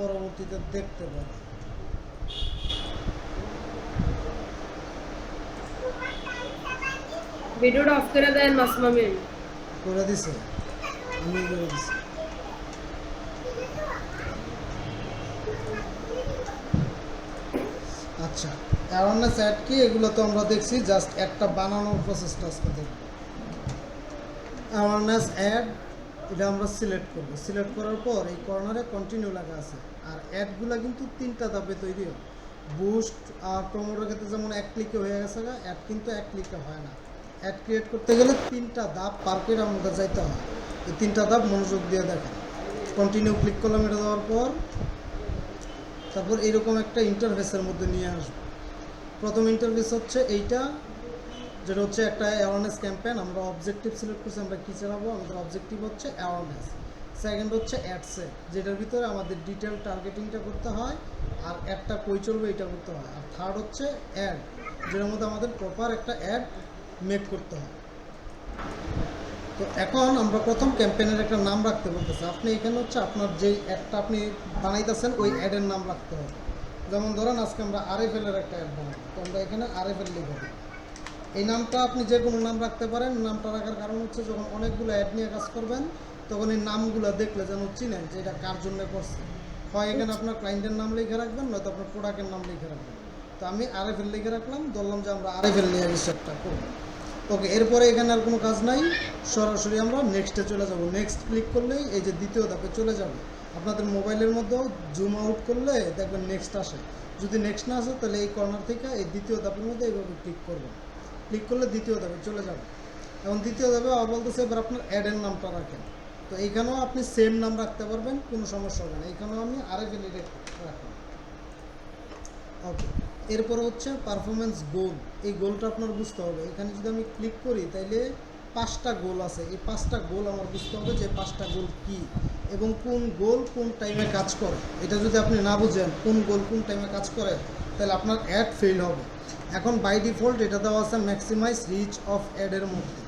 পরবর্তীতে দেখতে পারি। ভিডিওটা অফ করে দেন মাসমামি। করে দিছে, আমি করে দিছি। আচ্ছা, অ্যাওয়ারনেস অ্যাড কি এগুলো তো আমরা দেখছি, জাস্ট একটা বানানোর প্রসেসটা আজকে দেখব। অ্যাওয়ারনেস অ্যাড এটা আমরা সিলেক্ট করব। সিলেক্ট করার পর এই কর্নারে কন্টিনিউ লেখা আছে। আর অ্যাডগুলো কিন্তু 3টা ধাপে তৈরি হয়। বুস্ট আর প্রমোটের ক্ষেত্রে যেমন এক ক্লিকে হয়ে গেছে, অ্যাড কিন্তু এক ক্লিকে হয় না। অ্যাড ক্রিয়েট করতে গেলে 3টা ধাপ পার করে আমাদের যাইতে হয়। এই 3টা ধাপ মনোযোগ দিয়ে দেখেন। কন্টিনিউ ক্লিক করলাম, এটা দেওয়ার পর তারপর এরকম একটা ইন্টারফেসের মধ্যে নিয়ে আসবো। প্রথম ইন্টারফেস হচ্ছে এইটা, যেটা হচ্ছে একটা অ্যাওয়ারনেস ক্যাম্পেইন। আমরা অবজেক্টিভ সিলেক্ট করছি, আমরা কী চালাবো, আমাদের অবজেক্টিভ হচ্ছে অ্যাওয়ারনেস। সেকেন্ড হচ্ছে অ্যাডসে, যেটার ভিতরে আমাদের ডিটেল টার্গেটিংটা করতে হয়, আর অ্যাডটা কই চলবে এটা করতে হয়। আর থার্ড হচ্ছে অ্যাড, যেটার মধ্যে আমাদের প্রপার একটা অ্যাড মেক করতে হয়। তো এখন আমরা প্রথম ক্যাম্পেইনের একটা নাম রাখতে বলতেছি। আপনি এখানে হচ্ছে আপনার যেই অ্যাডটা আপনি বানাইতেছেন ওই অ্যাডের নাম রাখতে হবে। যেমন ধরেন আজকে আমরা আরএফএলের একটা অ্যাড বানাবো, তো আমরা এখানে আরএফএল লিখে দিই। এই নামটা আপনি যে কোনো নাম রাখতে পারেন। নামটা রাখার কারণ হচ্ছে যখন অনেকগুলো অ্যাড নিয়ে কাজ করবেন তখন এই নামগুলো দেখলে যেন চিনেন যে এটা কার জন্য করছে। হয় এখানে আপনার ক্লায়েন্টের নাম লিখে রাখবেন, নয়তো আপনার প্রোডাক্টের নাম লিখে রাখবেন। তো আমি আরএফএল লিখে রাখলাম, ধরলাম যে আমরা আরএফএল নিয়ে রিসার্চটা করব। ওকে, এরপরে এখানে আর কোনো কাজ নাই, সরাসরি আমরা নেক্সটে চলে যাব। নেক্সট ক্লিক করলেই এই যে দ্বিতীয় ধাপে চলে যাবে। আপনাদের মোবাইলের মধ্যেও জুম আউট করলে দেখবেন নেক্সট আসে। যদি নেক্সট না আসে তাহলে এই কর্নার থেকে এই দ্বিতীয় ধাপের মধ্যে এইভাবে ক্লিক করবেন। ক্লিক করলে দ্বিতীয় ধাপে চলে যাবে। এবং দ্বিতীয় ধাপে আবার বলতেছে এবার আপনার অ্যাডের নামটা রাখেন। তো এইখানেও আপনি সেম নাম রাখতে পারবেন, কোনো সমস্যা হবে না। এইখানেও আমি আরএফএল রাখলাম। ওকে, এরপরে হচ্ছে পারফরমেন্স গোল। এই গোলটা আপনার বুঝতে হবে। এখানে যদি আমি ক্লিক করি তাইলে 5টা গোল আছে। এই 5টা গোল আমার বুঝতে হবে যে 5টা গোল কী এবং কোন গোল কোন টাইমে কাজ করে। এটা যদি আপনি না বুঝেন কোন গোল কোন টাইমে কাজ করে তাহলে আপনার অ্যাড ফেল হবে। এখন বাই ডিফল্ট এটা দেওয়া আছে ম্যাক্সিমাইজ রিচ অফ অ্যাডের মধ্যে।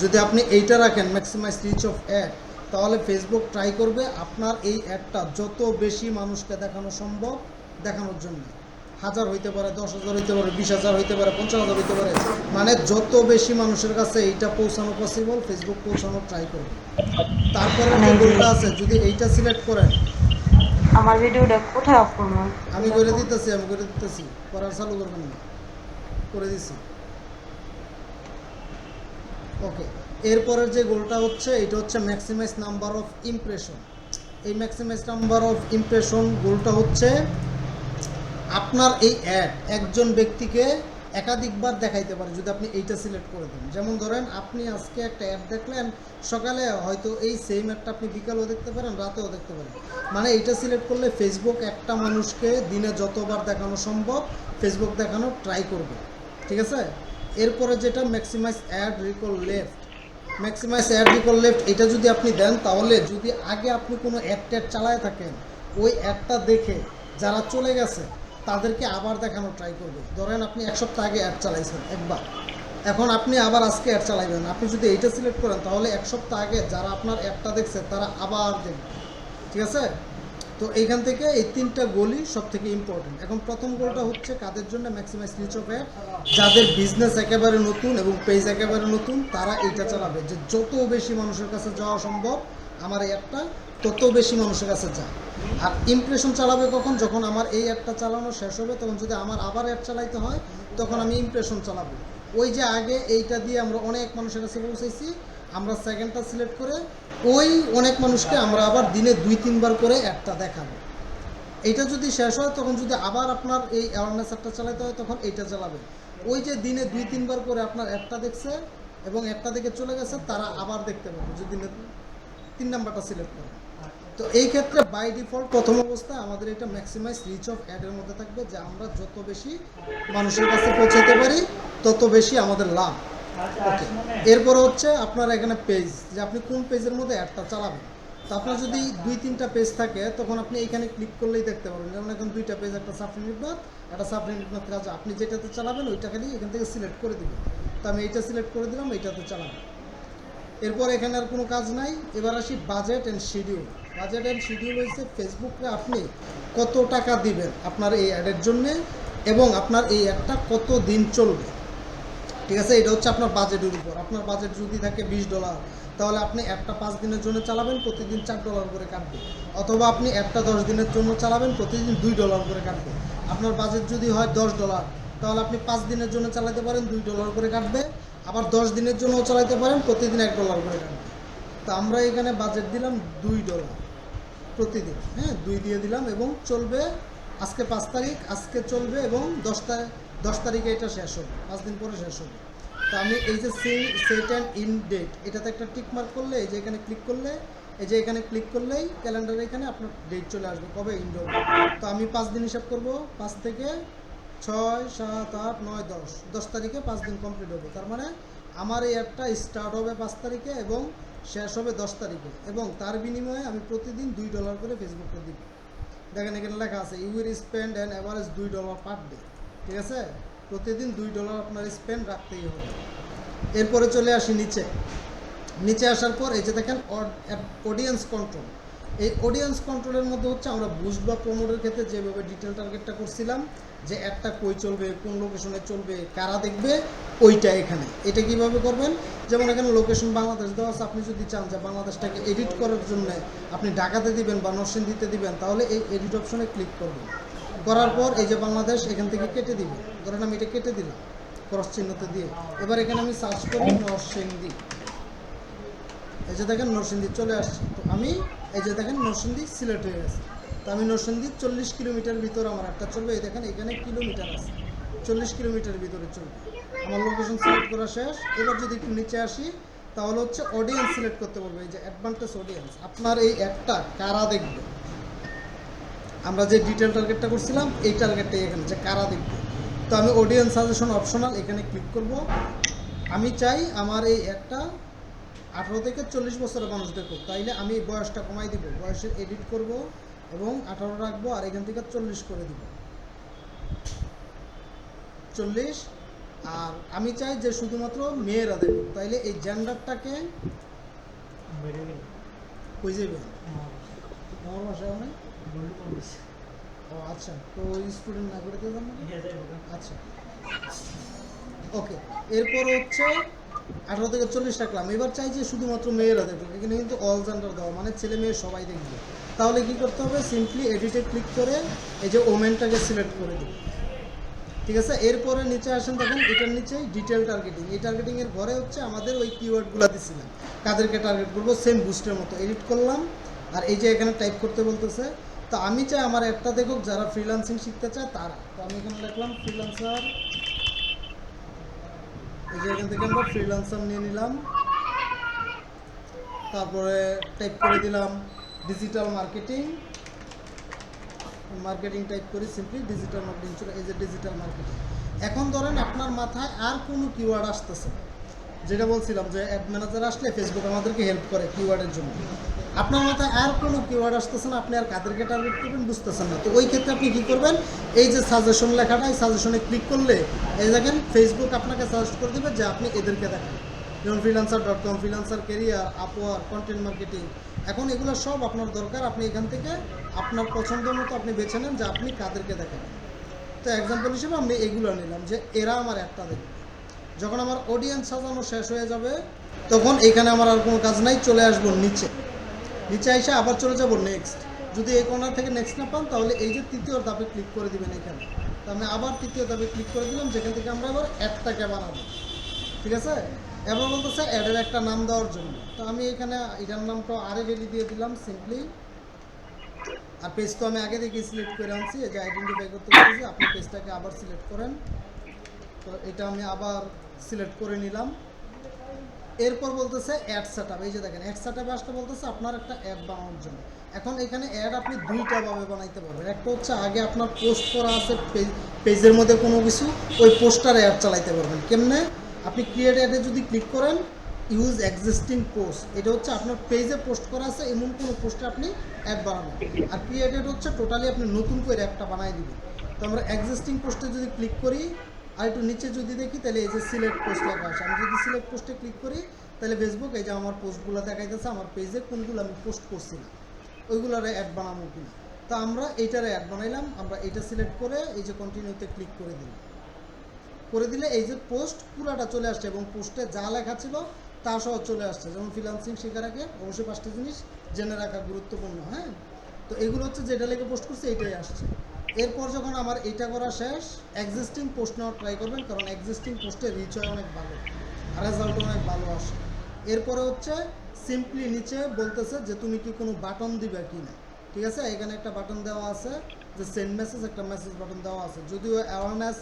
যদি আপনি এইটা রাখেন ম্যাক্সিমাইজ রিচ অফ অ্যাড, তাহলে ফেসবুক ট্রাই করবে আপনার এই অ্যাডটা যত বেশি মানুষকে দেখানো সম্ভব দেখানোর জন্য। 1000 হইতে পারে, 10,000 হইতে পারে, 20,000 হইতে পারে, 50,000 হইতে পারে, মানে যত বেশি মানুষের কাছে এইটা পৌঁছানো পসিবল ফেসবুক পৌঁছানোর ট্রাই করবে। তারপরে যে গোলটা আছে যদি এইটা সিলেক্ট করেন, আমার ভিডিওটা কোথায় অফ করবো? আমি করে দিতেছি, করার চালু করবেন না, করে দিছি। ওকে, এরপরের যে গোলটা হচ্ছে এটা হচ্ছে ম্যাক্সিমাইজ নাম্বার অফ ইমপ্রেশন। এই ম্যাক্সিমাইজ নাম্বার অফ ইমপ্রেশন গোলটা হচ্ছে আপনার এই অ্যাড একজন ব্যক্তিকে একাধিকবার দেখাইতে পারে যদি আপনি এইটা সিলেক্ট করে দেন। যেমন ধরেন আপনি আজকে একটা অ্যাড দেখলেন সকালে, হয়তো এই সেম অ্যাডটা আপনি বিকালেও দেখতে পারেন, রাতেও দেখতে পারেন। মানে এইটা সিলেক্ট করলে ফেসবুক একটা মানুষকে দিনে যতবার দেখানো সম্ভব ফেসবুক দেখানোর ট্রাই করবে। ঠিক আছে, এরপরে যেটা maximize ad recall left. Maximize ad recall left এটা যদি আপনি দেন তাহলে যদি আগে আপনি কোনো অ্যাড চালায় থাকেন ওই অ্যাডটা দেখে যারা চলে গেছে তাদেরকে আবার দেখানোর ট্রাই করবে। ধরেন আপনি 1 সপ্তাহ আগে অ্যাড চালাইছেন একবার, এখন আপনি আবার আজকে অ্যাড চালাইবেন। আপনি যদি এইটা সিলেক্ট করেন তাহলে 1 সপ্তাহ আগে যারা আপনার অ্যাডটা দেখছে তারা আবার দেখবে। ঠিক আছে, তো এইখান থেকে এই 3টা গোলই সব থেকে ইম্পর্টেন্ট। এখন প্রথম গোলটা হচ্ছে কাদের জন্য, ম্যাক্সিমাইজ রিচ অফ অ্যাড। যাদের বিজনেস একেবারে নতুন এবং পেজ একেবারে নতুন তারা এইটা চালাবে, যে যত বেশি মানুষের কাছে যাওয়া সম্ভব আমার এই অ্যাডটা তত বেশি মানুষের কাছে যায়। আর ইমপ্রেশন চালাবে কখন, যখন আমার এই অ্যাডটা চালানো শেষ হবে তখন যদি আমার আবার অ্যাড চালাইতে হয় তখন আমি ইমপ্রেশন চালাবো। ওই যে আগে এইটা দিয়ে আমরা অনেক মানুষের কাছে পৌঁছাইছি, আমরা সেকেন্ডটা সিলেক্ট করে ওই অনেক মানুষকে আমরা আবার দিনে 2-3 বার করে অ্যাডটা দেখাবো। এইটা যদি শেষ হয় তখন যদি আবার আপনার এই অ্যাওয়ারনেস অ্যাডটা চালাতে হয় তখন এইটা চালাবেন। ওই যে দিনে 2-3 বার করে আপনার অ্যাডটা দেখছে এবং অ্যাডটা দেখে চলে গেছে তারা আবার দেখতে পাবে যদি 3 নাম্বারটা সিলেক্ট করে। তো এই ক্ষেত্রে বাই ডিফল্ট প্রথম অবস্থায় আমাদের এটা ম্যাক্সিমাইজ রিচ অফ অ্যাডের মধ্যে থাকবে, যে আমরা যত বেশি মানুষের কাছে পৌঁছাতে পারি তত বেশি আমাদের লাভ। ওকে, এরপর হচ্ছে আপনার এখানে পেজ, যে আপনি কোন পেজের মধ্যে অ্যাডটা চালাবেন। তো আপনার যদি 2-3টা পেজ থাকে তখন আপনি এখানে ক্লিক করলেই দেখতে পারবেন। যেমন এখন 2টা পেজ, একটা সাফরিন ইবনাথ, একটা সাফরিন ইবনাথ রাজা। আপনি যেটাতে চালাবেন ওইটা খালি এখান থেকে সিলেক্ট করে দিবেন। তো আমি এইটা সিলেক্ট করে দিলাম, এইটাতে চালাবেন। এরপর এখানে আর কোনো কাজ নাই। এবার আসি budget and schedule. Budget and schedule হচ্ছে ফেসবুকে আপনি কত টাকা দিবেন আপনার এই অ্যাডের জন্যে এবং আপনার এই অ্যাডটা কত দিন চলবে। ঠিক আছে, এটা হচ্ছে আপনার বাজেটের উপর। আপনার বাজেট যদি থাকে $20, তাহলে আপনি অ্যাডটা 5 দিনের জন্য চালাবেন, প্রতিদিন $4 করে কাটবে। অথবা আপনি অ্যাডটা 10 দিনের জন্য চালাবেন, প্রতিদিন $2 করে কাটবে। আপনার বাজেট যদি হয় $10, তাহলে আপনি 5 দিনের জন্য চালাতে পারেন, $2 করে কাটবে। আবার 10 দিনের জন্যও চালাতে পারেন, প্রতিদিন $1 করে কাটবে। তো আমরা এখানে বাজেট দিলাম $2 প্রতিদিন, হ্যাঁ 2 দিয়ে দিলাম এবং চলবে। আজকে 5 তারিখ, আজকে চলবে এবং 10 তারিখে এটা শেষ হবে, 5 দিন পরে শেষ হবে। তো আমি এই যে সেট অ্যান্ড ইন ডেট এটাতে একটা টিক মার্ক করলে, এই যে এখানে ক্লিক করলে, এই যে এখানে ক্লিক করলেই ক্যালেন্ডারে এখানে আপনার ডেট চলে আসবে কবে ইন হবে। তো আমি 5 দিন হিসাব করব, 5 থেকে 6, 7, 8, 9, 10 তারিখে 5 দিন কমপ্লিট হবে। তার মানে আমার এই অ্যাপটা স্টার্ট হবে 5 তারিখে এবং শেষ হবে 10 তারিখে, এবং তার বিনিময়ে আমি প্রতিদিন $2 করে ফেসবুকে দিব। দেখেন এখানে লেখা আছে you will spend an average $2 per day. ঠিক আছে, প্রতিদিন $2 আপনার স্পেন্ড রাখতেই হবে। এরপরে চলে আসি নিচে আসার পর এই যে দেখেন অডিয়েন্স কন্ট্রোল। এই অডিয়েন্স কন্ট্রোলের মধ্যে হচ্ছে আমরা বুস্ট বা প্রমোটের ক্ষেত্রে যেভাবে ডিটেল টার্গেটটা করছিলাম, যে অ্যাডটা কই চলবে, কোন লোকেশনে চলবে, কারা দেখবে, ওইটা এখানে। এটা কিভাবে করবেন, যেমন এখানে লোকেশন বাংলাদেশ দেওয়া আছে। আপনি যদি চান যে বাংলাদেশটাকে এডিট করার জন্য আপনি ঢাকাতে দিবেন বা নরসিংদীতে দিবেন, তাহলে এই এডিট অপশনে ক্লিক করবেন। করার পর এই যে বাংলাদেশ এখান থেকে কেটে দিবেন। ধরেন আমি এটা কেটে দিলাম ক্রস চিহ্নতে দিয়ে। এবার এখানে আমি সার্চ করি নরসিংদী, এই যে দেখেন নরসিংদী চলে আসছে। তো আমি এই যে দেখেন নরসিংদী সিলেক্ট হয়ে গেছে। তো আমি নরসিংদী 40 কিলোমিটার ভিতরে আমার একটা চলবে। এই দেখেন এখানে কিলোমিটার আছে, 40 কিলোমিটার ভিতরে চলবে। আমার লোকেশন সিলেক্ট করা শেষ। এবার যদি একটু নিচে আসি, তাহলে হচ্ছে অডিয়েন্স সিলেক্ট করতে পারবে। এই যে অ্যাডভান্টেজ অডিয়েন্স, আপনার এই অ্যাডটা কারা দেখবে। আমরা যে ডিটেল টার্গেটটা করছিলাম এই টার্গেটটাই এখানে, যে কারা দেখবে। তো আমি অডিয়েন্স সাজেশন অপশনাল এখানে ক্লিক করব। আমি চাই আমার এই অ্যাডটা 18 থেকে 40 বছরের মানুষ দেখুক, তাইলে আমি বয়সটা কমাই দিব, বয়সের এডিট করব এবং 18 রাখবো, আর এখান থেকে 40 করে দিব, 40। আর আমি চাই যে শুধুমাত্র মেয়েরা দেখুক, তাইলে এই জেন্ডারটাকে কই যাবে আমার বাসায় অনেক। ও আচ্ছা, তো স্টুডেন্ট না করে দিয়ে আচ্ছা ওকে। এরপর হচ্ছে 18 থেকে 40 রাখলাম। এবার চাই যে শুধুমাত্র মেয়েরা দেখবে, এখানে কিন্তু অল জেন্ডার দেওয়া, মানে ছেলে মেয়ে সবাই দেখবে। তাহলে কি করতে হবে, সিম্পলি এডিটে ক্লিক করে এই যে ওমেনটাকে সিলেক্ট করে দিই। ঠিক আছে, এরপরে নিচে আসেন, দেখেন এটার নিচেই ডিটেল টার্গেটিং। এই টার্গেটিংয়ের ঘরে হচ্ছে আমাদের ওই কিওয়ার্ডগুলো দিছিলাম, কাদেরকে টার্গেট করবো, সেম বুস্টের মতো এডিট করলাম। আর এই যে এখানে টাইপ করতে বলতেছে, তো আমি চাই আমার একটা দেখুক যারা ফ্রিল্যান্সিং শিখতে চায় তারা। তো আমি এখানে লিখলাম ফ্রিল্যান্সার। এই যে এখান থেকে আমরা ফ্রিল্যান্সার নিয়ে নিলাম, তারপরে টাইপ করে দিলাম ডিজিটাল মার্কেটিং। টাইপ করি সিম্পলি ডিজিটাল মার্কেটিং চলে, এই যে ডিজিটাল মার্কেটিং। এখন ধরেন আপনার মাথায় আর কোনো কিওয়ার্ড আসতেছে না, যেটা বলছিলাম যে অ্যাড ম্যানেজার আসলে ফেসবুক আমাদেরকে হেল্প করে কিওয়ার্ডের জন্য। আপনার মাথায় আর কোনো কিওয়ার্ড আসতেছে না, আপনি আর কাদেরকে টার্গেট করবেন বুঝতেছেন না। তো ওই ক্ষেত্রে আপনি কী করবেন, এই যে সাজেশন লেখাটা, এই সাজেশনে ক্লিক করলে এই দেখেন ফেসবুক আপনাকে সাজেস্ট করে দেবে যে আপনি এদেরকে দেখেন, যেমন freelancer.com, freelancer career, Upwork, content marketing. এখন এগুলো সব আপনার দরকার, আপনি এখান থেকে আপনার পছন্দ মতো আপনি বেছে নেন যে আপনি কাদেরকে দেখেন। তো এক্সাম্পল হিসেবে আমি এগুলো নিলাম যে এরা আমার একটা দেখবে। যখন আমার অডিয়েন্স সাজানো শেষ হয়ে যাবে, তখন এখানে আমার আর কোনো কাজ নাই, চলে আসবো নিচে এসে আবার চলে যাব নেক্সট। যদি এই কর্নার থেকে নেক্সট না পান, তাহলে এই যে তৃতীয় ধাপে ক্লিক করে দিবেন এখানে। তো আমি আবার তৃতীয় ধাপে ক্লিক করে দিলাম, যেখান থেকে আমরা আবার অ্যাডটাকে বানাবো। ঠিক আছে, এবার বলতেছে অ্যাডের একটা নাম দেওয়ার জন্য। তো আমি এখানে এটার নামটা আরে ভ্যালি দিয়ে দিলাম সিম্পলি। আর পেজ তো আমি আগে থেকে সিলেক্ট করে আনছি, এই যে আইডেন্টিফাই করতে বলতেছি, আপনি পেজটাকে আবার সিলেক্ট করেন। তো এটা আমি আবার সিলেক্ট করে নিলাম। এরপর বলতেছে অ্যাড সেটআপ। এই যে দেখেন অ্যাড সেটআপে আসতে বলতেছে আপনার একটা অ্যাড বানানোর জন্য। এখন এখানে অ্যাড আপনি দুইটা ভাবে বানাইতে পারবেন। একটা হচ্ছে আগে আপনার পোস্ট করা আছে পেজের মধ্যে কোনো কিছু, ওই পোস্টারে অ্যাড চালাইতে পারবেন। কেমনে, আপনি ক্রিয়েট অ্যাডে যদি ক্লিক করেন, ইউজ এক্সিস্টিং পোস্ট, এটা হচ্ছে আপনার পেজে পোস্ট করা আছে এমন কোনো পোস্টে আপনি অ্যাড বানাবেন। আর ক্রিয়েট অ্যাড হচ্ছে টোটালি আপনি নতুন করে একটা বানাই দিবেন। তো আমরা এক্সিস্টিং পোস্টে যদি ক্লিক করি, আর একটু নিচে যদি দেখি, তাহলে এই যে সিলেক্ট পোস্ট লেখা আছে। আমি যদি সিলেক্ট পোস্টে ক্লিক করি, তাহলে ফেসবুক এই যে আমার পোস্টগুলো দেখাইতেছে আমার পেজে কোনগুলো আমি পোস্ট করছি না। ওইগুলারে অ্যাড বানাবো কিনা। তো আমরা এইটারে অ্যাড বানাইলাম, আমরা এইটা সিলেক্ট করে এই যে কন্টিনিউতে ক্লিক করে দিলাম। করে দিলে এই যে পোস্ট পুরাটা চলে আসছে এবং পোস্টে যা লেখা ছিল তা সহ চলে আসছে। যেমন ফ্রিল্যান্সিং শেখার আগে অবশ্যই 5টা জিনিস জেনে রাখা গুরুত্বপূর্ণ। হ্যাঁ, তো এগুলো হচ্ছে যেটা লেগে পোস্ট করছে এটাই আসছে। এরপর যখন আমার এইটা করা শেষ, এক্সিস্টিং পোস্ট নেওয়ার ট্রাই করবেন, কারণ এক্সিস্টিং পোস্টে রিচ হয় অনেক ভালো, রেজাল্ট অনেক ভালো আসে। এরপরে হচ্ছে সিম্পলি নিচে বলতেছে যে তুমি কি কোনো বাটন দিবে কি না। ঠিক আছে, এখানে একটা বাটন দেওয়া আছে যে সেন্ড মেসেজ, একটা মেসেজ বাটন দেওয়া আছে। যদিও অ্যাওয়ারনেস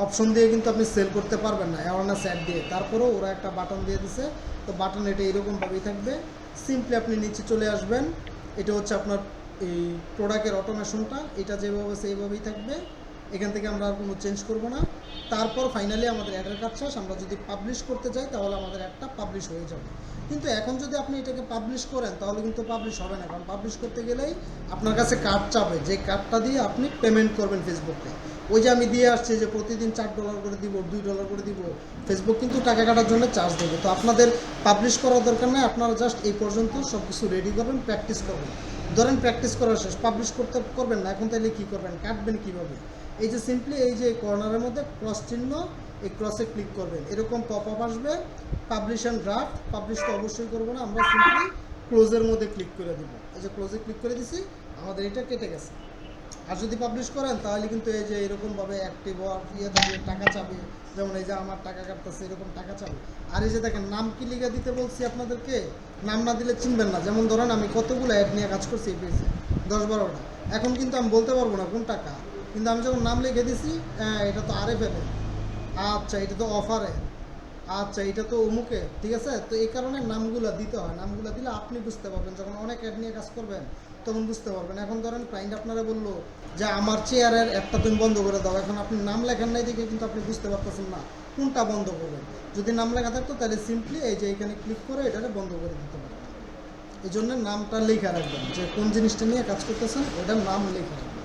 অপশন দিয়ে কিন্তু আপনি সেল করতে পারবেন না, অ্যাওয়ারনেস অ্যাড দিয়ে, তারপরেও ওরা একটা বাটন দিয়ে দিছে। তো বাটন এটা এরকমভাবেই থাকবে। সিম্পলি আপনি নিচে চলে আসবেন, এটা হচ্ছে আপনার এই প্রোডাক্টের অটোমেশনটা, এটা যেভাবে সেইভাবেই থাকবে। এখান থেকে আমরা আর কোনো চেঞ্জ করব না। তারপর ফাইনালি আমাদের অ্যাডের কাজ শেষ। আমরা যদি পাবলিশ করতে যাই তাহলে আমাদের অ্যাডটা পাবলিশ হয়ে যাবে। কিন্তু এখন যদি আপনি এটাকে পাবলিশ করেন তাহলে কিন্তু পাবলিশ হবে না, কারণ পাবলিশ করতে গেলেই আপনার কাছে কার্ড চাবে, যে কার্ডটা দিয়ে আপনি পেমেন্ট করবেন ফেসবুকে। ওই যে আমি দিয়ে আসছি যে প্রতিদিন $4 করে দিব, $2 করে দিব, ফেসবুক কিন্তু টাকা কাটার জন্য চার্জ দেবে। তো আপনাদের পাবলিশ করার দরকার নেই, আপনারা জাস্ট এই পর্যন্ত সব কিছু রেডি করবেন, প্র্যাকটিস করবেন। ধরেন প্র্যাকটিস করা শেষ, পাবলিশ করবেন না, এখন তাহলে কী করবেন, কাটবেন কীভাবে? এই যে সিম্পলি এই যে কর্নারের মধ্যে ক্রস চিহ্ন, এই ক্রসে ক্লিক করবেন, এরকম পপ আপ আসবে, পাবলিশ অ্যান্ড ড্রাফট। পাবলিশ তো অবশ্যই করবো না, আমরা সিম্পলি ক্লোজের মধ্যে ক্লিক করে দেবো। এই যে ক্লোজে ক্লিক করে দিছি, আমাদের এটা কেটে গেছে। আর যদি পাবলিশ করেন তাহলে কিন্তু এই যে এরকমভাবে অ্যাক্টিভ হওয়ার থাকবে, টাকা চাবে, যেমন এই যে আমার টাকা কাটতেছে এরকম টাকা চাবে। আর এই যে দেখেন নাম কি লিখে দিতে বলছি আপনাদেরকে, নাম না দিলে চিনবেন না। যেমন ধরেন আমি কতগুলো অ্যাড নিয়ে কাজ করছি এই পেজে, 10-12টা। এখন কিন্তু আমি বলতে পারবো না কোন টাকা, কিন্তু আমি যখন নাম লিখে দিছি, হ্যাঁ এটা তো RFL, আচ্ছা এটা তো অফারে, আচ্ছা এটা তো অমুকে, ঠিক আছে। তো এই কারণে নামগুলো দিতে হয়, নামগুলো দিলে আপনি বুঝতে পারবেন, যখন অনেক অ্যাড নিয়ে কাজ করবেন তখন বুঝতে পারবেন। এখন ধরেন ক্লায়েন্ট আপনারা বললো যে আমার চেয়ারের অ্যাডটা তুমি বন্ধ করে দাও, এখন আপনি নাম লেখার নাই দেখে কিন্তু আপনি বুঝতে পারতেছেন না কোনটা বন্ধ করবেন। যদি নাম লেখা থাকতো তাহলে সিম্পলি এই যে এখানে ক্লিক করে এটাকে বন্ধ করে দিতে পারবেন। এই জন্য নামটা লেখা রাখবেন, যে কোন জিনিসটা নিয়ে কাজ করতেছেন ওটার নাম লেখা রাখবেন।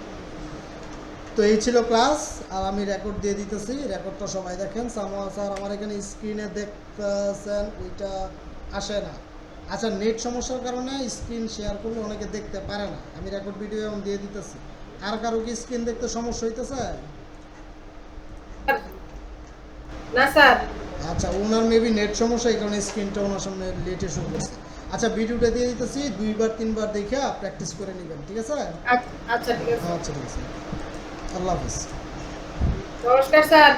তো এই ছিল ক্লাস, আর আমি রেকর্ড দিয়ে দিতেছি, রেকর্ডটা সবাই দেখেন। স্যার আমার এখানে স্ক্রিনে দেখতেছেন, ওইটা আসে না। আচ্ছা, নেট সমস্যার কারণে স্ক্রিন শেয়ার করলে অনেকে দেখতে পারে না। আমি রেকর্ড ভিডিও এখন দিয়ে দিতেছি। আর কারো কি স্ক্রিন দেখতে সমস্যা হইতেছে? না স্যার। আচ্ছা, ওনার মেবি নেট সমস্যা, এই কারণে স্ক্রিনটা ওনার সামনে লেটে শুরু করছে। আচ্ছা, ভিডিওটা দিয়ে দিতেছি, 2-3 বার দেখে প্র্যাকটিস করে নেবেন, ঠিক আছে? আচ্ছা ঠিক আছে। আচ্ছা ঠিক আছে, আল্লাহ হাফিজ। নমস্কার স্যার।